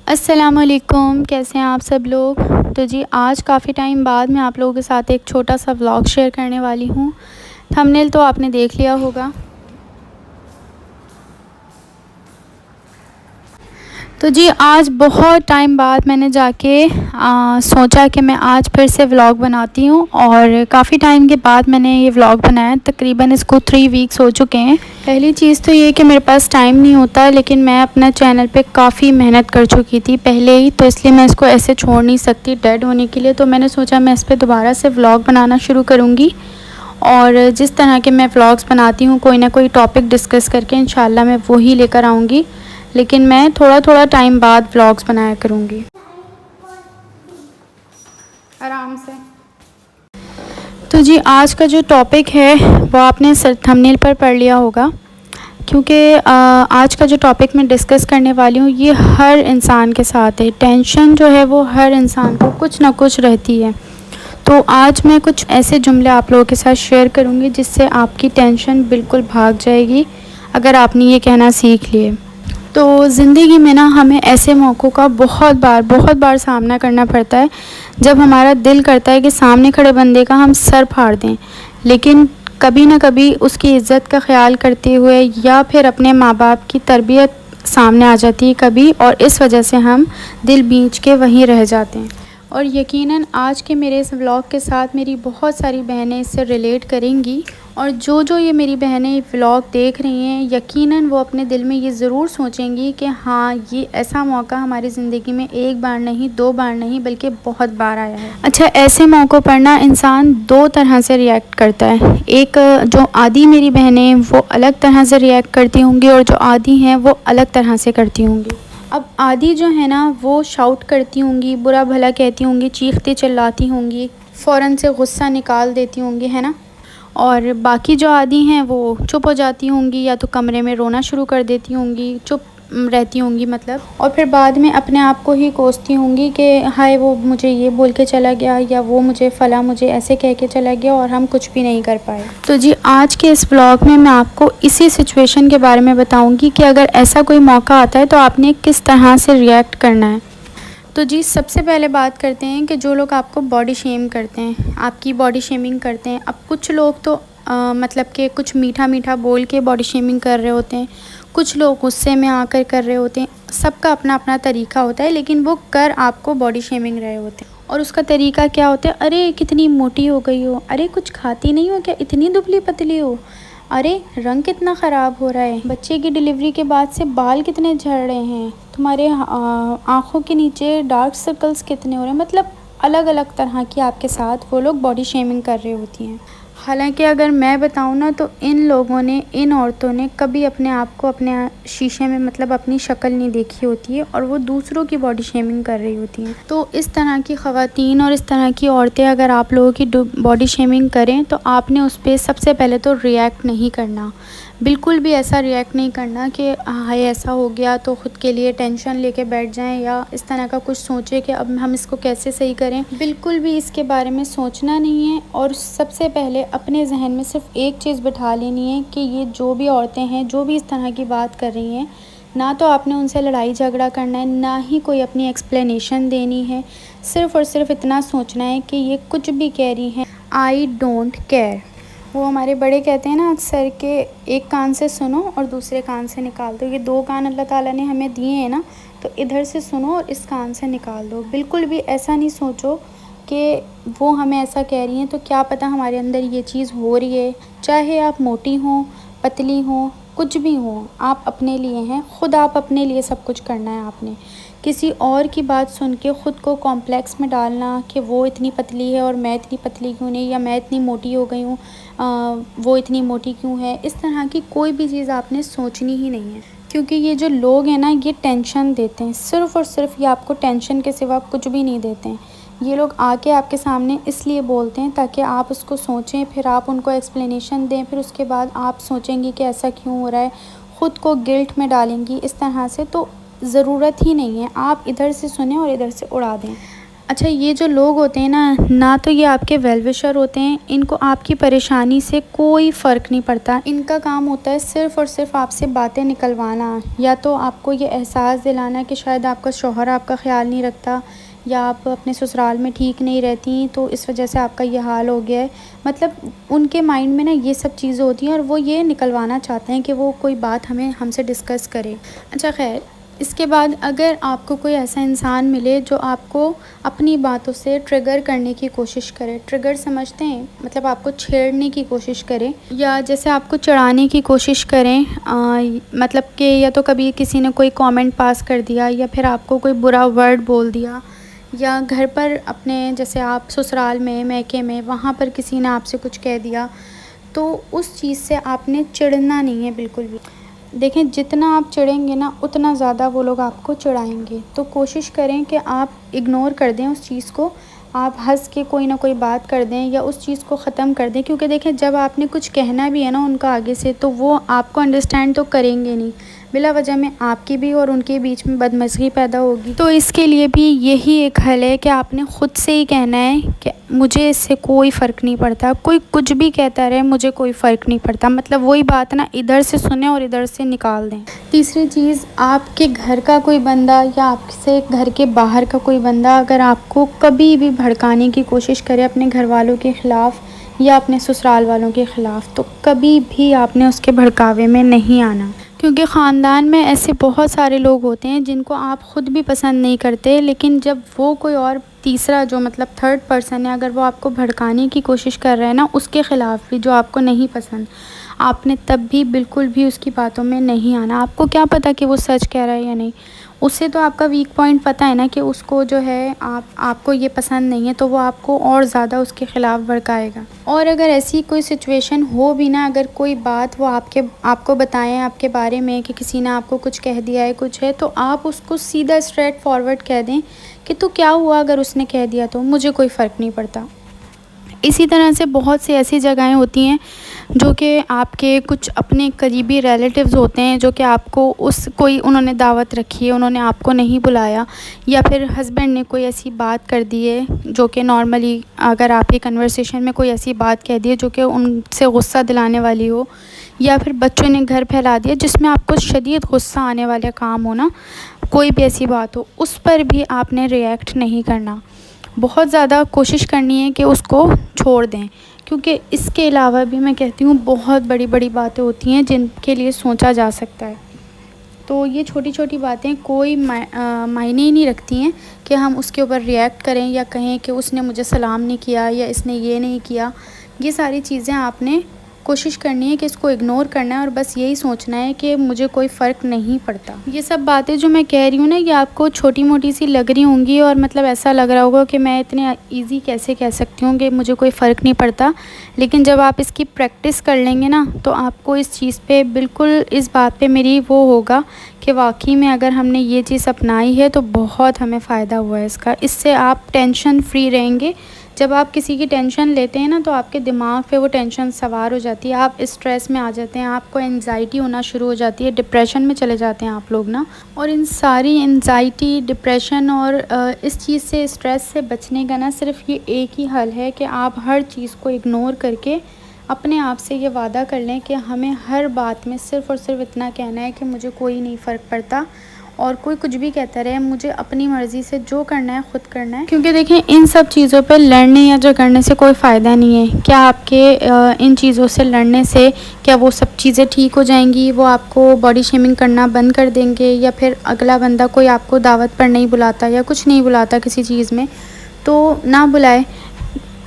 السلام علیکم، کیسے ہیں آپ سب لوگ؟ تو جی آج کافی ٹائم بعد میں آپ لوگوں کے ساتھ ایک چھوٹا سا ولاگ شیئر کرنے والی ہوں۔ تھمبنیل تو آپ نے دیکھ لیا ہوگا۔ تو جی آج بہت ٹائم بعد میں نے جا کے سوچا کہ میں آج پھر سے ولاگ بناتی ہوں، اور کافی ٹائم کے بعد میں نے یہ ولاگ بنایا، تقریباً اس کو 3 ویکس ہو چکے ہیں۔ پہلی چیز تو یہ کہ میرے پاس ٹائم نہیں ہوتا، لیکن میں اپنا چینل پہ کافی محنت کر چکی تھی پہلے ہی، تو اس لیے میں اس کو ایسے چھوڑ نہیں سکتی ڈیڈ ہونے کے لیے، تو میں نے سوچا میں اس پہ دوبارہ سے ولاگ بنانا شروع کروں گی، اور جس طرح کے میں ولاگس بناتی ہوں کوئی نہ کوئی ٹاپک ڈسکس کر کے انشاءاللہ میں وہی لے کر آؤں گی، لیکن میں تھوڑا ٹائم بعد ولاگس بنایا کروں گی۔ آرام سے۔ تو جی آج کا جو ٹاپک ہے وہ آپ نے تھمبنیل پر پڑھ لیا ہوگا، کیونکہ آج کا جو ٹاپک میں ڈسکس کرنے والی ہوں یہ ہر انسان کے ساتھ ہے۔ ٹینشن جو ہے وہ ہر انسان کو کچھ نہ کچھ رہتی ہے، تو آج میں کچھ ایسے جملے آپ لوگوں کے ساتھ شیئر کروں گی جس سے آپ کی ٹینشن بالکل بھاگ جائے گی اگر آپ نے یہ کہنا سیکھ لیے۔ تو زندگی میں نا ہمیں ایسے موقعوں کا بہت بار سامنا کرنا پڑتا ہے جب ہمارا دل کرتا ہے کہ سامنے کھڑے بندے کا ہم سر پھاڑ دیں، لیکن کبھی نہ کبھی اس کی عزت کا خیال کرتے ہوئے یا پھر اپنے ماں باپ کی تربیت سامنے آ جاتی ہے کبھی، اور اس وجہ سے ہم دل بیچ کے وہیں رہ جاتے ہیں۔ اور یقیناً آج کے میرے اس ولاگ کے ساتھ میری بہت ساری بہنیں اس سے ریلیٹ کریں گی، اور جو یہ میری بہنیں ولاگ دیکھ رہی ہیں یقیناً وہ اپنے دل میں یہ ضرور سوچیں گی کہ ہاں یہ ایسا موقع ہماری زندگی میں ایک بار نہیں، 2 بار نہیں، بلکہ بہت بار آیا ہے۔ اچھا، ایسے موقعوں پر نا انسان 2 طرح سے ریئیکٹ کرتا ہے۔ ایک جو عادی میری بہنیں وہ الگ طرح سے ریئیکٹ کرتی ہوں گی، اور جو عادی ہیں وہ الگ طرح سے کرتی ہوں گی۔ اب عادی جو ہے نا وہ شاؤٹ کرتی ہوں گی، برا بھلا کہتی ہوں گی، چیختی چلاتی ہوں گی، فوراً سے غصہ نکال دیتی ہوں گی، ہے نا۔ اور باقی جو عادی ہیں وہ چپ ہو جاتی ہوں گی، یا تو کمرے میں رونا شروع کر دیتی ہوں گی، چپ رہتی ہوں گی مطلب، اور پھر بعد میں اپنے آپ کو ہی کوستی ہوں گی کہ ہائے وہ مجھے یہ بول کے چلا گیا، یا وہ مجھے فلاں مجھے ایسے کہہ کے چلا گیا، اور ہم کچھ بھی نہیں کر پائے۔ تو جی آج کے اس ولاگ میں آپ کو اسی سچویشن کے بارے میں بتاؤں گی کہ اگر ایسا کوئی موقع آتا ہے تو آپ نے کس طرح سے ریئیکٹ کرنا ہے۔ تو جی سب سے پہلے بات کرتے ہیں کہ جو لوگ آپ کو باڈی شیم کرتے ہیں، آپ کی باڈی شیمنگ کرتے ہیں۔ اب کچھ لوگ تو مطلب کہ کچھ میٹھا بول کے باڈی شیمنگ کر رہے ہوتے ہیں، کچھ لوگ غصے میں آ کر رہے ہوتے ہیں، سب کا اپنا اپنا طریقہ ہوتا ہے، لیکن وہ کر آپ کو باڈی شیمنگ رہے ہوتے ہیں۔ اور اس کا طریقہ کیا ہوتا ہے؟ ارے کتنی موٹی ہو گئی ہو، ارے کچھ کھاتی نہیں ہو کیا، اتنی دبلی پتلی ہو، ارے رنگ کتنا خراب ہو رہا ہے، بچے کی ڈیلیوری کے بعد سے بال کتنے جھڑ رہے ہیں، تمہارے آنکھوں کے نیچے ڈارک سرکلز کتنے ہو رہے ہیں، مطلب الگ الگ طرح کی آپ کے ساتھ وہ لوگ باڈی شیمنگ کر رہے ہوتی ہیں۔ حالانکہ اگر میں بتاؤں نا تو ان لوگوں نے، ان عورتوں نے کبھی اپنے آپ کو اپنے شیشے میں مطلب اپنی شکل نہیں دیکھی ہوتی ہے، اور وہ دوسروں کی باڈی شیمنگ کر رہی ہوتی ہیں۔ تو اس طرح کی خواتین اور اس طرح کی عورتیں اگر آپ لوگوں کی باڈی شیمنگ کریں تو آپ نے اس پہ سب سے پہلے تو ریئیکٹ نہیں کرنا، بالکل بھی ایسا ریئیکٹ نہیں کرنا کہ ہائے ایسا ہو گیا تو خود کے لیے ٹینشن لے کے بیٹھ جائیں، یا اس طرح کا کچھ سوچے کہ اب ہم اس کو کیسے صحیح کریں، بالکل بھی اس کے بارے میں سوچنا نہیں ہے۔ اور سب سے پہلے اپنے ذہن میں صرف ایک چیز بٹھا لینی ہے کہ یہ جو بھی عورتیں ہیں جو بھی اس طرح کی بات کر رہی ہیں، نہ تو آپ نے ان سے لڑائی جھگڑا کرنا ہے، نہ ہی کوئی اپنی ایکسپلینیشن دینی ہے، صرف اور صرف اتنا سوچنا ہے کہ یہ کچھ بھی کہہ رہی ہیں آئی ڈونٹ کیئر۔ وہ ہمارے بڑے کہتے ہیں نا اکثر کہ ایک کان سے سنو اور دوسرے کان سے نکال دو، یہ 2 کان اللہ تعالیٰ نے ہمیں دیے ہیں نا، تو ادھر سے سنو اور اس کان سے نکال دو۔ بالکل بھی ایسا نہیں سوچو کہ وہ ہمیں ایسا کہہ رہی ہیں تو کیا پتہ ہمارے اندر یہ چیز ہو رہی ہے، چاہے آپ موٹی ہوں، پتلی ہوں، کچھ بھی ہوں، آپ اپنے لیے ہیں، خود آپ اپنے لیے سب کچھ کرنا ہے۔ آپ نے کسی اور کی بات سن کے خود کو کمپلیکس میں ڈالنا کہ وہ اتنی پتلی ہے اور میں اتنی پتلی کیوں نہیں، یا میں اتنی موٹی ہو گئی ہوں وہ اتنی موٹی کیوں ہے، اس طرح کی کوئی بھی چیز آپ نے سوچنی ہی نہیں ہے، کیونکہ یہ جو لوگ ہیں نا یہ ٹینشن دیتے ہیں، صرف اور صرف یہ آپ کو ٹینشن کے سوا کچھ بھی نہیں دیتے ہیں۔ یہ لوگ آ کے آپ کے سامنے اس لیے بولتے ہیں تاکہ آپ اس کو سوچیں، پھر آپ ان کو ایکسپلینیشن دیں، پھر اس کے بعد آپ سوچیں گی کہ ایسا کیوں ہو رہا ہے، خود کو گلٹ میں ڈالیں گی اس طرح سے، تو ضرورت ہی نہیں ہے، آپ ادھر سے سنیں اور ادھر سے اڑا دیں۔ اچھا، یہ جو لوگ ہوتے ہیں نہ تو یہ آپ کے ویل وشر ہوتے ہیں، ان کو آپ کی پریشانی سے کوئی فرق نہیں پڑتا. ان کا کام ہوتا ہے صرف اور صرف آپ سے باتیں نکلوانا، یا تو آپ کو یہ احساس دلانا کہ شاید آپ کا شوہر آپ کا خیال نہیں رکھتا، یا آپ اپنے سسرال میں ٹھیک نہیں رہتی تو اس وجہ سے آپ کا یہ حال ہو گیا ہے. مطلب ان کے مائنڈ میں یہ سب چیزیں ہوتی ہیں اور وہ یہ نکلوانا چاہتے ہیں کہ وہ کوئی بات ہم سے ڈسکس کرے. اچھا خیر، اس کے بعد اگر آپ کو کوئی ایسا انسان ملے جو آپ کو اپنی باتوں سے ٹریگر کرنے کی کوشش کرے، ٹریگر سمجھتے ہیں مطلب آپ کو چھیڑنے کی کوشش کرے، یا جیسے آپ کو چڑھانے کی کوشش کریں، مطلب کہ یا تو کبھی کسی نے کوئی کامنٹ پاس کر دیا، یا پھر آپ کو کوئی برا ورڈ بول دیا، یا گھر پر اپنے جیسے آپ سسرال میں میکے میں وہاں پر کسی نے آپ سے کچھ کہہ دیا، تو اس چیز سے آپ نے چڑھنا نہیں ہے بالکل بھی. دیکھیں، جتنا آپ چڑھیں گے اتنا زیادہ وہ لوگ آپ کو چڑھائیں گے. تو کوشش کریں کہ آپ اگنور کر دیں اس چیز کو، آپ ہنس کے کوئی نہ کوئی بات کر دیں یا اس چیز کو ختم کر دیں. کیونکہ دیکھیں، جب آپ نے کچھ کہنا بھی ہے ان کا آگے سے، تو وہ آپ کو انڈرسٹینڈ تو کریں گے نہیں، بلا وجہ میں آپ کی بھی اور ان کے بیچ میں بدمزگی پیدا ہوگی. تو اس کے لیے بھی یہی ایک حل ہے کہ آپ نے خود سے ہی کہنا ہے کہ مجھے اس سے کوئی فرق نہیں پڑتا، کوئی کچھ بھی کہتا رہے مجھے کوئی فرق نہیں پڑتا. مطلب وہی بات ادھر سے سنیں اور ادھر سے نکال دیں. تیسری چیز، آپ کے گھر کا کوئی بندہ یا آپ سے گھر کے باہر کا کوئی بندہ اگر آپ کو کبھی بھی بھڑکانے کی کوشش کرے اپنے گھر والوں کے خلاف یا اپنے سسرال والوں کے خلاف، تو کبھی بھی آپ نے اس کے بھڑکاوے میں نہیں آنا. کیونکہ خاندان میں ایسے بہت سارے لوگ ہوتے ہیں جن کو آپ خود بھی پسند نہیں کرتے، لیکن جب وہ کوئی اور تیسرا جو مطلب تھرڈ پرسن ہے، اگر وہ آپ کو بھڑکانے کی کوشش کر رہا ہے اس کے خلاف بھی جو آپ کو نہیں پسند، آپ نے تب بھی بالکل بھی اس کی باتوں میں نہیں آنا. آپ کو کیا پتہ کہ وہ سچ کہہ رہا ہے یا نہیں، اسے تو آپ کا ویک پوائنٹ پتہ ہے کہ اس کو جو ہے آپ کو یہ پسند نہیں ہے، تو وہ آپ کو اور زیادہ اس کے خلاف بھڑکائے گا. اور اگر ایسی کوئی سچویشن ہو بھی اگر کوئی بات وہ آپ کو بتائیں آپ کے بارے میں کہ کسی نے آپ کو کچھ کہہ دیا ہے، کچھ ہے، تو آپ اس کو سیدھا اسٹریٹ فارورڈ کہہ دیں کہ تو کیا ہوا اگر اس نے کہہ دیا، تو مجھے کوئی فرق نہیں پڑتا. اسی طرح سے بہت سی ایسی جگہیں ہوتی ہیں جو کہ آپ کے کچھ اپنے قریبی ریلیٹیوز ہوتے ہیں، جو کہ آپ کو انہوں نے دعوت رکھی ہے، انہوں نے آپ کو نہیں بلایا، یا پھر ہسبینڈ نے کوئی ایسی بات کر دی ہے جو کہ نارملی اگر آپ کی کنورسیشن میں کوئی ایسی بات کہہ دی ہے جو کہ ان سے غصہ دلانے والی ہو، یا پھر بچوں نے گھر پھیلا دیا جس میں آپ کو شدید غصہ آنے والا کام ہونا، کوئی بھی ایسی بات ہو، اس پر بھی آپ نے ریئیکٹ نہیں کرنا. بہت زیادہ کوشش کرنی ہے کہ اس کو چھوڑ دیں. کیونکہ اس کے علاوہ بھی میں کہتی ہوں بہت بڑی بڑی باتیں ہوتی ہیں جن کے لیے سوچا جا سکتا ہے. تو یہ چھوٹی چھوٹی باتیں کوئی معنی ہی نہیں رکھتی ہیں کہ ہم اس کے اوپر ریئیکٹ کریں یا کہیں کہ اس نے مجھے سلام نہیں کیا یا اس نے یہ نہیں کیا. یہ ساری چیزیں آپ نے کوشش کرنی ہے کہ اس کو اگنور کرنا ہے اور بس یہی سوچنا ہے کہ مجھے کوئی فرق نہیں پڑتا. یہ سب باتیں جو میں کہہ رہی ہوں یہ آپ کو چھوٹی موٹی سی لگ رہی ہوں گی اور مطلب ایسا لگ رہا ہوگا کہ میں اتنے ایزی کیسے کہہ سکتی ہوں کہ مجھے کوئی فرق نہیں پڑتا. لیکن جب آپ اس کی پریکٹس کر لیں گے تو آپ کو اس چیز پہ بالکل اس بات پہ میری وہ ہوگا کہ واقعی میں اگر ہم نے یہ چیز اپنائی ہے تو بہت ہمیں فائدہ ہوا ہے اس کا. اس سے آپ ٹینشن فری رہیں گے. جب آپ کسی کی ٹینشن لیتے ہیں تو آپ کے دماغ پہ وہ ٹینشن سوار ہو جاتی ہے، آپ اسٹریس میں آ جاتے ہیں، آپ کو انزائٹی ہونا شروع ہو جاتی ہے، ڈپریشن میں چلے جاتے ہیں آپ لوگ اور ان ساری انزائٹی، ڈپریشن اور اس چیز سے، اسٹریس سے بچنے کا صرف یہ ایک ہی حل ہے کہ آپ ہر چیز کو اگنور کر کے اپنے آپ سے یہ وعدہ کر لیں کہ ہمیں ہر بات میں صرف اور صرف اتنا کہنا ہے کہ مجھے کوئی نہیں فرق پڑتا، اور کوئی کچھ بھی کہتا رہے، مجھے اپنی مرضی سے جو کرنا ہے خود کرنا ہے. کیونکہ دیکھیں ان سب چیزوں پہ لڑنے یا جھگڑنے سے کوئی فائدہ نہیں ہے. کیا آپ کے ان چیزوں سے لڑنے سے کیا وہ سب چیزیں ٹھیک ہو جائیں گی؟ وہ آپ کو باڈی شیمنگ کرنا بند کر دیں گے؟ یا پھر اگلا بندہ کوئی آپ کو دعوت پر نہیں بلاتا یا کچھ نہیں بلاتا کسی چیز میں تو نہ بلائے،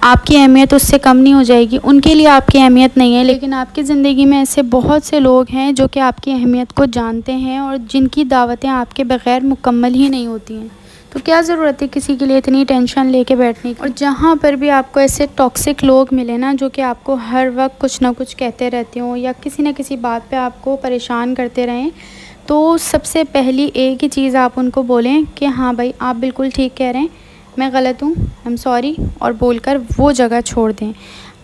آپ کی اہمیت اس سے کم نہیں ہو جائے گی. ان کے لیے آپ کی اہمیت نہیں ہے، لیکن آپ کی زندگی میں ایسے بہت سے لوگ ہیں جو کہ آپ کی اہمیت کو جانتے ہیں اور جن کی دعوتیں آپ کے بغیر مکمل ہی نہیں ہوتی ہیں. تو کیا ضرورت ہے کسی کے لیے اتنی ٹینشن لے کے بیٹھنے کی؟ اور جہاں پر بھی آپ کو ایسے ٹاکسک لوگ ملے جو کہ آپ کو ہر وقت کچھ نہ کچھ کہتے رہتے ہوں یا کسی نہ کسی بات پہ آپ کو پریشان کرتے رہیں، تو سب سے پہلی ایک ہی چیز آپ ان کو بولیں کہ ہاں بھائی آپ بالکل ٹھیک کہہ رہے ہیں، میں غلط ہوں، آئی ایم سوری، اور بول کر وہ جگہ چھوڑ دیں.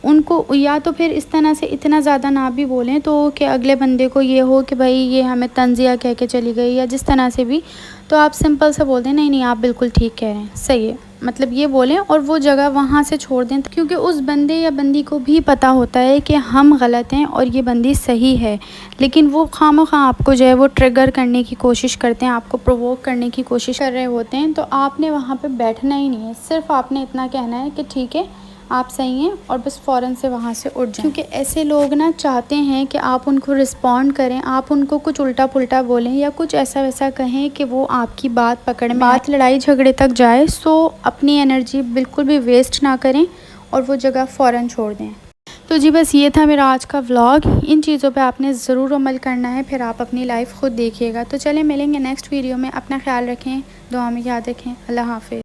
ان کو یا تو پھر اس طرح سے اتنا زیادہ نہ بھی بولیں تو کہ اگلے بندے کو یہ ہو کہ بھائی یہ ہمیں طنزیہ کہہ کے چلی گئی یا جس طرح سے بھی، تو آپ سمپل سے بول دیں نہیں آپ بالکل ٹھیک کہہ رہے ہیں، صحیح ہے. مطلب یہ بولیں اور وہ جگہ وہاں سے چھوڑ دیں، کیونکہ اس بندے یا بندی کو بھی پتہ ہوتا ہے کہ ہم غلط ہیں اور یہ بندی صحیح ہے، لیکن وہ خواہ آپ کو جو ہے وہ ٹریگر کرنے کی کوشش کرتے ہیں، آپ کو پرووک کرنے کی کوشش کر رہے ہوتے ہیں۔ تو آپ نے وہاں پہ بیٹھنا ہی نہیں ہے، صرف آپ نے اتنا کہنا ہے کہ ٹھیک ہے آپ صحیح ہیں، اور بس فوراً سے وہاں سے اٹھ جائیں، کیونکہ ایسے لوگ نا چاہتے ہیں کہ آپ ان کو رسپونڈ کریں، آپ ان کو کچھ الٹا پلٹا بولیں یا کچھ ایسا ویسا کہیں کہ وہ آپ کی بات پکڑ میں بات لڑائی جھگڑے تک جائے۔ سو اپنی انرجی بالکل بھی ویسٹ نہ کریں اور وہ جگہ فوراً چھوڑ دیں۔ تو جی بس یہ تھا میرا آج کا ولاگ، ان چیزوں پہ آپ نے ضرور عمل کرنا ہے، پھر آپ اپنی لائف خود دیکھیے گا۔ تو چلیں ملیں گے نیکسٹ ویڈیو میں، اپنا خیال رکھیں، دعا میں یاد رکھیں، اللہ حافظ۔